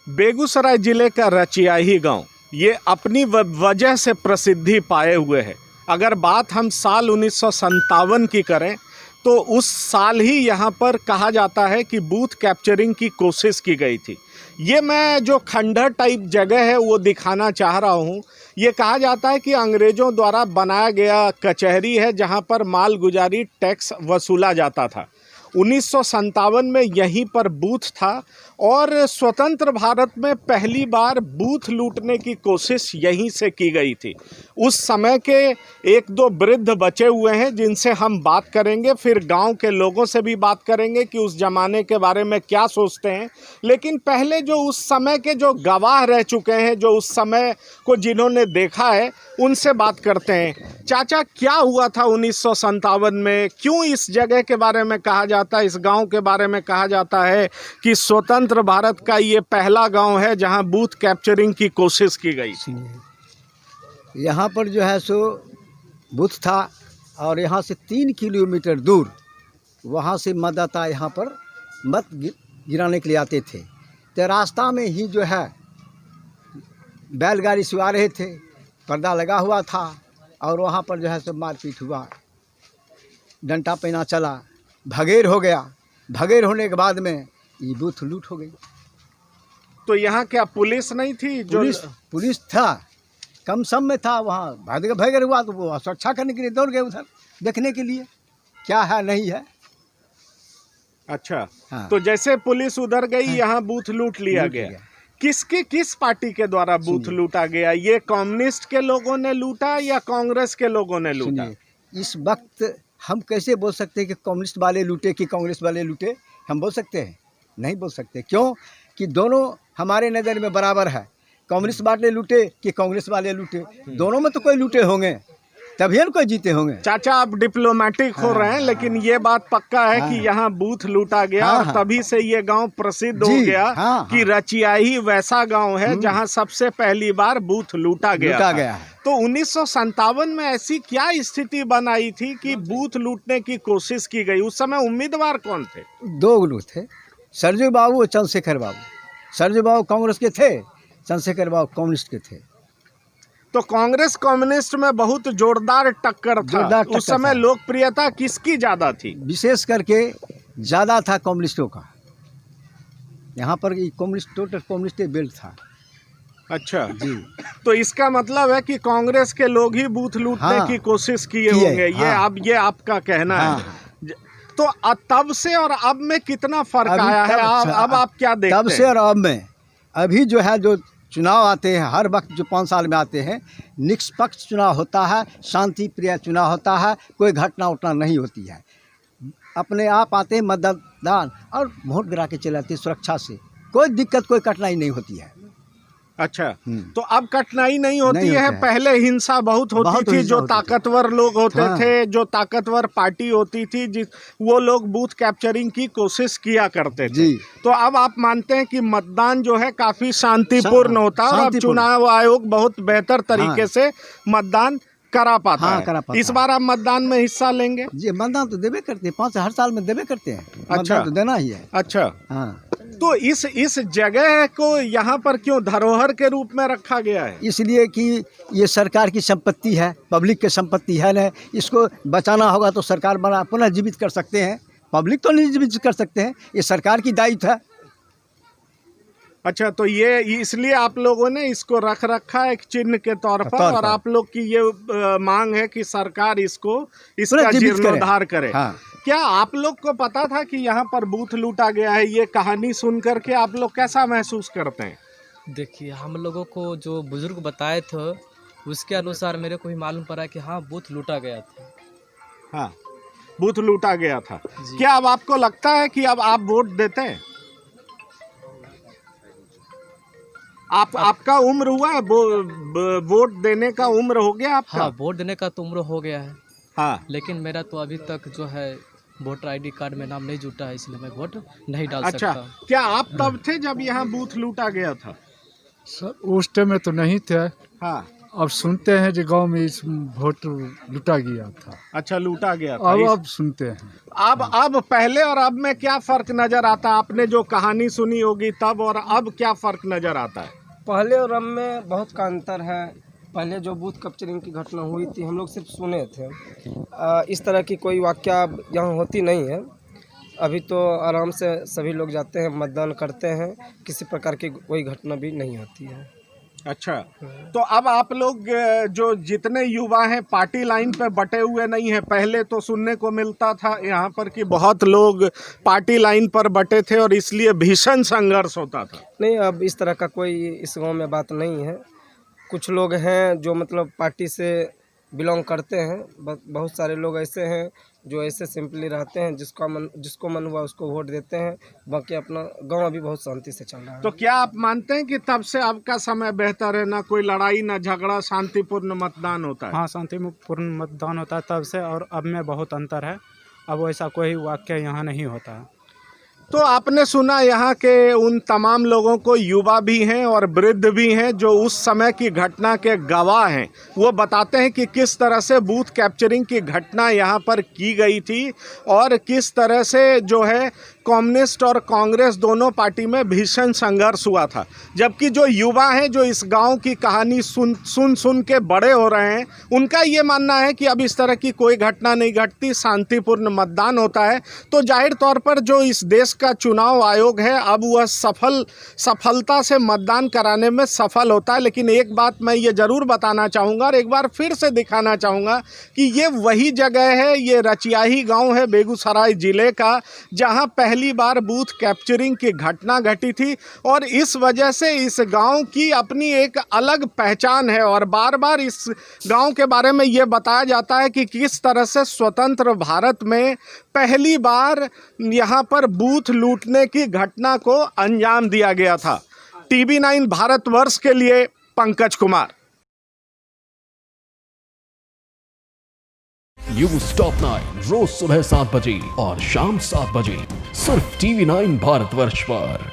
बेगूसराय जिले का रचियाही गांव ये अपनी वजह से प्रसिद्धि पाए हुए है। अगर बात हम साल 1957 की करें तो उस साल ही यहाँ पर कहा जाता है कि बूथ कैप्चरिंग की कोशिश की गई थी। ये मैं जो खंडहर टाइप जगह है वो दिखाना चाह रहा हूँ। ये कहा जाता है कि अंग्रेज़ों द्वारा बनाया गया कचहरी है जहाँ पर मालगुजारी टैक्स वसूला जाता था। 1957 में यहीं पर बूथ था और स्वतंत्र भारत में पहली बार बूथ लूटने की कोशिश यहीं से की गई थी। उस समय के एक दो वृद्ध बचे हुए हैं जिनसे हम बात करेंगे, फिर गांव के लोगों से भी बात करेंगे कि उस ज़माने के बारे में क्या सोचते हैं। लेकिन पहले जो उस समय के जो गवाह रह चुके हैं, जो उस समय को जिन्होंने देखा है, उनसे बात करते हैं। चाचा, क्या हुआ था 1957 में? क्यों इस जगह के बारे में कहा जाता है, इस गांव के बारे में कहा जाता है कि स्वतंत्र भारत का ये पहला गांव है जहां बूथ कैप्चरिंग की कोशिश की गई थी? यहाँ पर जो है सो बूथ था और यहाँ से 3 किलोमीटर दूर वहाँ से मतदाता यहाँ पर मत गिराने के लिए आते थे। तो रास्ता में ही जो है बैलगाड़ी से आ रहे थे, पर्दा लगा हुआ था और वहाँ पर जो है सो मारपीट हुआ, डंडा पैना चला, भगेर हो गया। भगेर होने के बाद में ये बूथ लूट हो गई। तो यहाँ क्या पुलिस नहीं थी? पुलिस था, कम सम में था। वहाँ भगेर हुआ तो वो सुरक्षा करने के लिए दौड़ गए उधर देखने के लिए क्या है नहीं है। अच्छा, हाँ। तो जैसे पुलिस उधर गई, हाँ। यहाँ बूथ लूट लिया गया। किस पार्टी के द्वारा बूथ लूटा गया? ये कम्युनिस्ट के लोगों ने लूटा या कांग्रेस के लोगों ने लूटा? इस वक्त हम कैसे बोल सकते हैं कि कम्युनिस्ट वाले लूटे कि कांग्रेस वाले लूटे? हम बोल सकते हैं? नहीं बोल सकते। क्यों कि दोनों हमारे नज़र में बराबर है। कम्युनिस्ट वाले लूटे कि कांग्रेस वाले लूटे, दोनों में तो कोई लूटे होंगे, तभी न कोई जीते होंगे। चाचा, आप डिप्लोमेटिक हो रहे हैं, लेकिन ये बात पक्का है कि यहाँ बूथ लूटा गया और तभी से ये गांव प्रसिद्ध हो गया कि रचियाही वैसा गांव है जहां सबसे पहली बार बूथ लूटा गया है। तो 1957 में ऐसी क्या स्थिति बनाई थी कि बूथ लूटने की कोशिश की गई? उस समय उम्मीदवार कौन थे? 2 लोग थे, सरजू बाबू और चंद्रशेखर बाबू। सरजू बाबू कांग्रेस के थे, चंद्रशेखर बाबू कम्युनिस्ट के थे। तो कांग्रेस कम्युनिस्ट में बहुत जोरदार टक्कर था। उस समय लोकप्रियता किसकी ज्यादा थी? विशेष करके ज़्यादा था कम्युनिस्टों का। यहाँ पर कम्युनिस्ट टोटल कम्युनिस्ट बेल्ट था। अच्छा जी। तो इसका मतलब है कि कांग्रेस के लोग ही बूथ लूटने की कोशिश किए होंगे। ये आपका कहना है। तो तब से और अब में कितना फर्क आया है? अब आप क्या देखते हैं? तब से और अब में अभी जो है, जो चुनाव आते हैं हर वक्त, जो 5 साल में आते हैं, निष्पक्ष चुनाव होता है, शांति प्रिय चुनाव होता है, कोई घटना उटना नहीं होती है। अपने आप आते हैं मतदान और वोट गिरा के चले जाते हैं सुरक्षा से, कोई दिक्कत कोई कठिनाई नहीं होती है। अच्छा, तो अब कठिनाई नहीं होती है। पहले हिंसा बहुत होती थी, जो ताकतवर लोग होते थे, जो ताकतवर पार्टी होती थी, वो लोग बूथ कैप्चरिंग की कोशिश किया करते थे। तो अब आप मानते हैं कि मतदान जो है काफी शांतिपूर्ण होता है और अब चुनाव आयोग बहुत बेहतर तरीके से मतदान करा पाता है। इस बार आप मतदान में हिस्सा लेंगे? जी, मतदान तो देवे करते हैं, 5 हर साल में देवे करते हैं। अच्छा, तो देना ही है। अच्छा, हाँ। तो इस जगह को यहाँ पर क्यों धरोहर के रूप में रखा गया है? इसलिए कि ये सरकार की संपत्ति है, पब्लिक की संपत्ति है ना। इसको बचाना होगा तो सरकार बना पुनः जीवित कर सकते हैं, पब्लिक तो नहीं जीवित कर सकते हैं, ये सरकार की दायित्व है। अच्छा, तो ये इसलिए आप लोगों ने इसको रख रखा है एक चिन्ह के तौर पर, और आप लोग की ये मांग है कि सरकार इसका जीर्णोद्धार करे। हाँ। क्या आप लोग को पता था कि यहाँ पर बूथ लूटा गया है? ये कहानी सुन करके आप लोग कैसा महसूस करते हैं? देखिए, हम लोगों को जो बुजुर्ग बताए थे उसके अनुसार मेरे को भी मालूम पड़ा कि हाँ, बूथ लूटा गया था। हाँ, बूथ लूटा गया था। क्या अब आपको लगता है कि अब आप वोट देते हैं? आपका उम्र हुआ है, वोट देने का उम्र हो गया आपका? हाँ, वोट देने का तो उम्र हो गया है। हाँ, लेकिन मेरा तो अभी तक जो है वोटर ID कार्ड में नाम नहीं जुटा है, इसलिए मैं वोट नहीं डाल सकता। अच्छा, क्या आप तब थे जब यहाँ बूथ लूटा गया था? सर, उस टाइम में तो नहीं थे। हाँ, अब सुनते हैं जो गांव में इस वोट लूटा गया था। अच्छा, लूटा गया था अब सुनते हैं। अब पहले और अब में क्या फर्क नजर आता है? आपने जो कहानी सुनी होगी तब और अब क्या फर्क नजर आता है? पहले और अब में बहुत का अंतर है। पहले जो बूथ कैप्चरिंग की घटना हुई थी हम लोग सिर्फ सुने थे, इस तरह की कोई वाकया यहाँ होती नहीं है। अभी तो आराम से सभी लोग जाते हैं, मतदान करते हैं, किसी प्रकार की कोई घटना भी नहीं होती है। अच्छा, तो अब आप लोग जो जितने युवा हैं पार्टी लाइन पे बटे हुए नहीं हैं। पहले तो सुनने को मिलता था यहाँ पर कि बहुत लोग पार्टी लाइन पर बटे थे और इसलिए भीषण संघर्ष होता था। नहीं, अब इस तरह का कोई इस गांव में बात नहीं है। कुछ लोग हैं जो मतलब पार्टी से बिलोंग करते हैं, बहुत सारे लोग ऐसे हैं जो ऐसे सिंपली रहते हैं, जिसको मन हुआ उसको वोट देते हैं। बाकी अपना गांव अभी बहुत शांति से चल रहा है। तो क्या आप मानते हैं कि तब से अब का समय बेहतर है? ना कोई लड़ाई ना झगड़ा, शांतिपूर्ण मतदान होता है? हाँ, शांतिपूर्ण मतदान होता है तब से, और अब में बहुत अंतर है। अब वैसा कोई वाक्य यहाँ नहीं होता है। तो आपने सुना यहाँ के उन तमाम लोगों को, युवा भी हैं और वृद्ध भी हैं, जो उस समय की घटना के गवाह हैं। वो बताते हैं कि किस तरह से बूथ कैप्चरिंग की घटना यहाँ पर की गई थी और किस तरह से जो है कम्युनिस्ट और कांग्रेस दोनों पार्टी में भीषण संघर्ष हुआ था। जबकि जो युवा हैं, जो इस गांव की कहानी सुन के बड़े हो रहे हैं, उनका ये मानना है कि अब इस तरह की कोई घटना नहीं घटती, शांतिपूर्ण मतदान होता है। तो जाहिर तौर पर जो इस देश का चुनाव आयोग है, अब वह सफलता से मतदान कराने में सफल होता है। लेकिन एक बात मैं ये ज़रूर बताना चाहूँगा और एक बार फिर से दिखाना चाहूँगा कि ये वही जगह है, ये रचियाही गाँव है बेगूसराय ज़िले का, जहाँ पहली बार बूथ कैप्चरिंग की घटना घटी थी। और इस वजह से इस गांव की अपनी एक अलग पहचान है और बार बार इस गांव के बारे में ये बताया जाता है कि किस तरह से स्वतंत्र भारत में पहली बार यहाँ पर बूथ लूटने की घटना को अंजाम दिया गया था। TV9 भारतवर्ष के लिए पंकज कुमार। न्यूज़ टॉप 9 रोज सुबह 7 बजे और शाम 7 बजे सिर्फ TV9 भारतवर्ष पर।